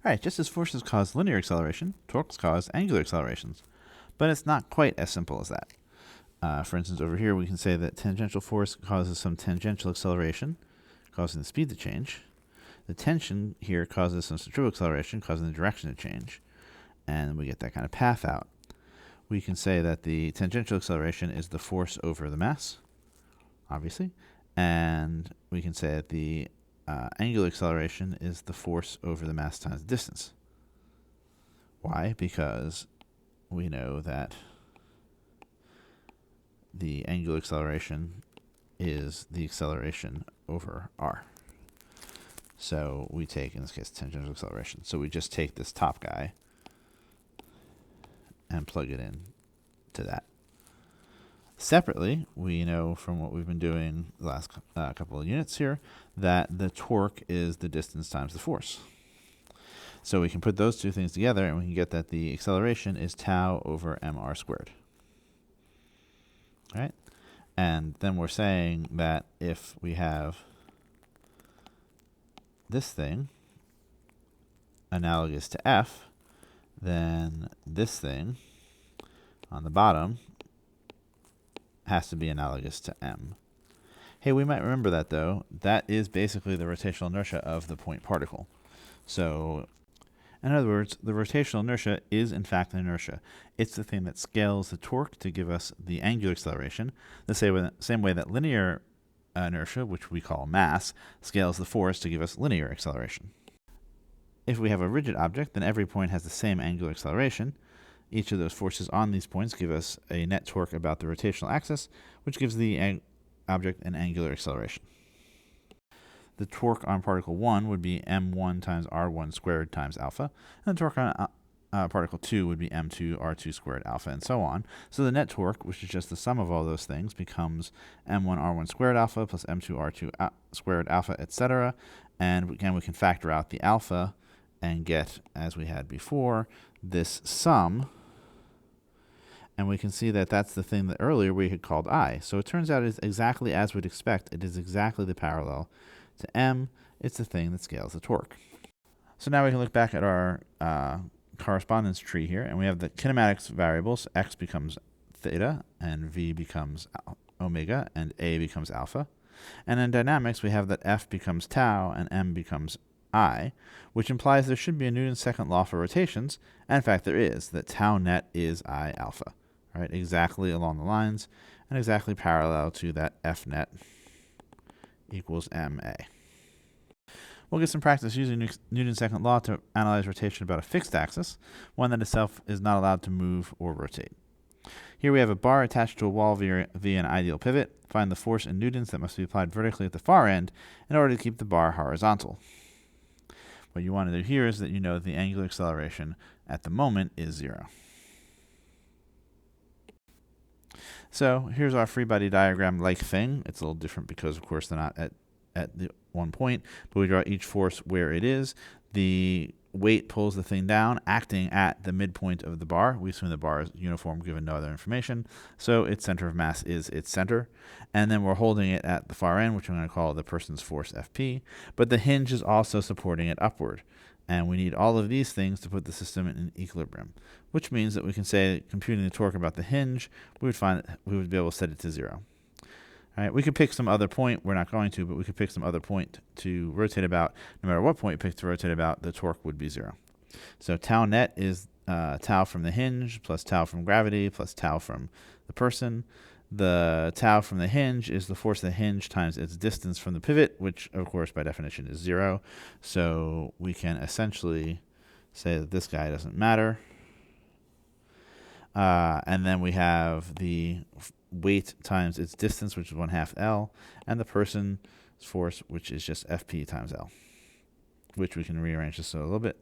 All right, just as forces cause linear acceleration, torques cause angular accelerations. But it's not quite as simple as that. For instance, over here we can say that tangential force causes some tangential acceleration, causing the speed to change. The tension here causes some centrifugal acceleration, causing the direction to change. And we get that kind of path out. We can say that the tangential acceleration is the force over the mass, obviously. And we can say that the angular acceleration is the force over the mass times the distance. Why? Because we know that the angular acceleration is the acceleration over r. So we take, in this case, tangential acceleration. So we just take this top guy and plug it in to that. Separately, we know from what we've been doing the last couple of units here that the torque is the distance times the force. So we can put those two things together and we can get that the acceleration is tau over mr squared. All right? And then we're saying that if we have this thing analogous to F, then this thing on the bottom has to be analogous to M. Hey, we might remember that though. That is basically the rotational inertia of the point particle. So, in other words, the rotational inertia is in fact an inertia. It's the thing that scales the torque to give us the angular acceleration, the same way that linear inertia, which we call mass, scales the force to give us linear acceleration. If we have a rigid object, then every point has the same angular acceleration. Each of those forces on these points give us a net torque about the rotational axis, which gives the object an angular acceleration. The torque on particle 1 would be m1 times r1 squared times alpha, and the torque on particle 2 would be m2 r2 squared alpha, and so on. So the net torque, which is just the sum of all those things, becomes m1 r1 squared alpha plus m2 r2 squared alpha, etc. And again, we can factor out the alpha and get, as we had before, this sum. And we can see that that's the thing that earlier we had called I. So it turns out it's exactly as we'd expect. It is exactly the parallel to M. It's the thing that scales the torque. So now we can look back at our correspondence tree here, and we have the kinematics variables. X becomes theta, and V becomes omega, and A becomes alpha. And in dynamics, we have that F becomes tau, and M becomes I, which implies there should be a Newton's second law for rotations, and in fact there is, that tau net is I alpha, right? Exactly along the lines, and exactly parallel to that F net equals MA. We'll get some practice using Newton's second law to analyze rotation about a fixed axis, one that itself is not allowed to move or rotate. Here we have a bar attached to a wall via an ideal pivot. Find the force in newtons that must be applied vertically at the far end in order to keep the bar horizontal. What you want to do here is that you know the angular acceleration at the moment is 0. So here's our free body diagram-like thing. It's a little different because, of course, they're not at the one point, but we draw each force where it is. The weight pulls the thing down, acting at the midpoint of the bar. We assume the bar is uniform given no other information, so its center of mass is its center. And then we're holding it at the far end, which I'm going to call the person's force FP, but the hinge is also supporting it upward. And we need all of these things to put the system in equilibrium, which means that we can say, computing the torque about the hinge, we would find that we would be able to set it to 0. All right, we could pick some other point. We're not going to, but we could pick some other point to rotate about. No matter what point we pick to rotate about, the torque would be 0. So tau net is tau from the hinge plus tau from gravity plus tau from the person. The tau from the hinge is the force of the hinge times its distance from the pivot, which, of course, by definition is 0. So we can essentially say that this guy doesn't matter. And then we have the weight times its distance, which is 1/2 L, and the person's force, which is just FP times L, which we can rearrange this a little bit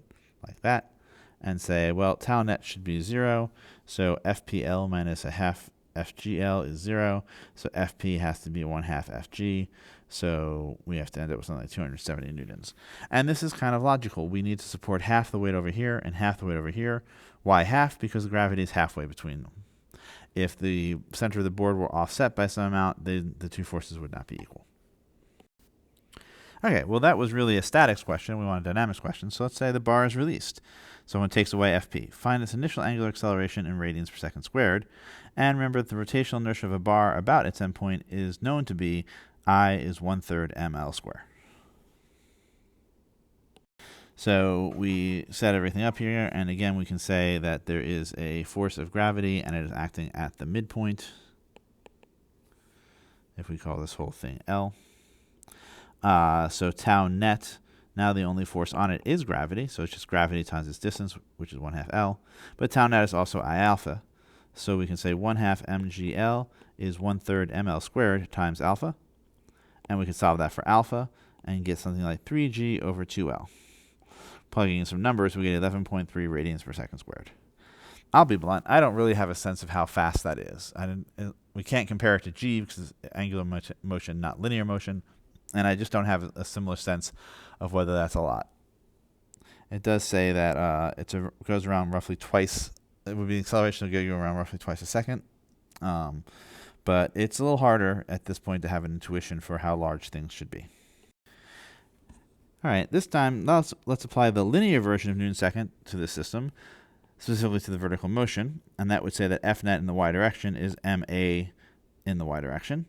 like that and say, well, tau net should be 0, so FPL minus 1/2 FGL is 0, so FP has to be 1/2 FG, so we have to end up with something like 270 newtons. And this is kind of logical. We need to support half the weight over here and half the weight over here. Why half? Because the gravity is halfway between them. If the center of the board were offset by some amount, the two forces would not be equal. Okay, well that was really a statics question. We want a dynamics question. So let's say the bar is released. So when it takes away FP, find its initial angular acceleration in radians per second squared. And remember that the rotational inertia of a bar about its endpoint is known to be I is 1/3 ml square. So we set everything up here, and again we can say that there is a force of gravity and it is acting at the midpoint. If we call this whole thing L. So tau net, now the only force on it is gravity, so it's just gravity times its distance, which is 1/2 L. But tau net is also I alpha. So we can say 1/2 mgl is 1/3 ml squared times alpha. And we can solve that for alpha and get something like 3g over 2L. Plugging in some numbers, we get 11.3 radians per second squared. I'll be blunt, I don't really have a sense of how fast that is. We can't compare it to g because it's angular motion, not linear motion. And I just don't have a similar sense of whether that's a lot. It does say that it goes around roughly twice. It would be the acceleration of go around roughly twice a second. But it's a little harder at this point to have an intuition for how large things should be. All right, this time let's apply the linear version of Newton's second to this system, specifically to the vertical motion. And that would say that F net in the y direction is ma in the y direction.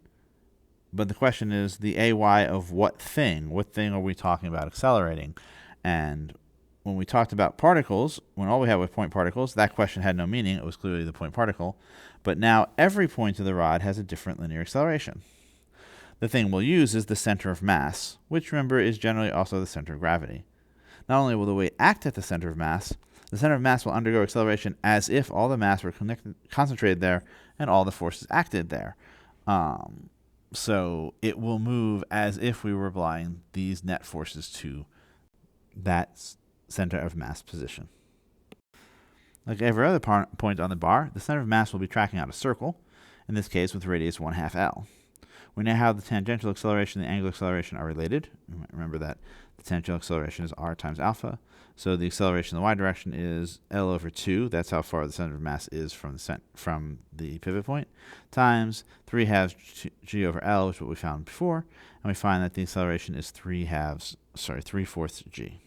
But the question is the ay of what thing? What thing are we talking about accelerating? And when we talked about particles, when all we had was point particles, that question had no meaning. It was clearly the point particle. But now every point of the rod has a different linear acceleration. The thing we'll use is the center of mass, which remember is generally also the center of gravity. Not only will the weight act at the center of mass, the center of mass will undergo acceleration as if all the mass were concentrated there and all the forces acted there. So it will move as if we were applying these net forces to that center of mass position. Like every other point on the bar, the center of mass will be tracking out a circle, in this case with radius 1/2 L. We now have the tangential acceleration and the angular acceleration are related. Remember that the tangential acceleration is r times alpha. So the acceleration in the y direction is L over 2. That's how far the center of mass is from the pivot point, times 3/2 g over L, which is what we found before. And we find that the acceleration is 3/4 g.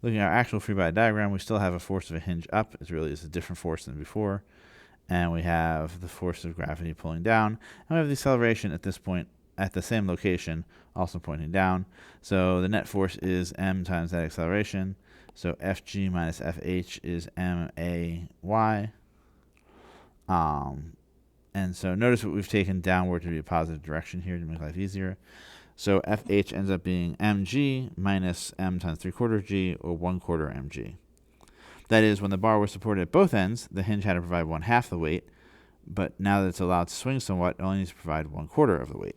Looking at our actual free body diagram, we still have a force of a hinge up. It really is a different force than before. And we have the force of gravity pulling down. And we have the acceleration at this point at the same location, also pointing down. So the net force is m times that acceleration. So Fg minus Fh is may. And so notice what we've taken downward to be a positive direction here to make life easier. So Fh ends up being mg minus m times 3/4 g, or 1/4 mg. That is, when the bar was supported at both ends, the hinge had to provide 1/2 the weight, but now that it's allowed to swing somewhat, it only needs to provide 1/4 of the weight.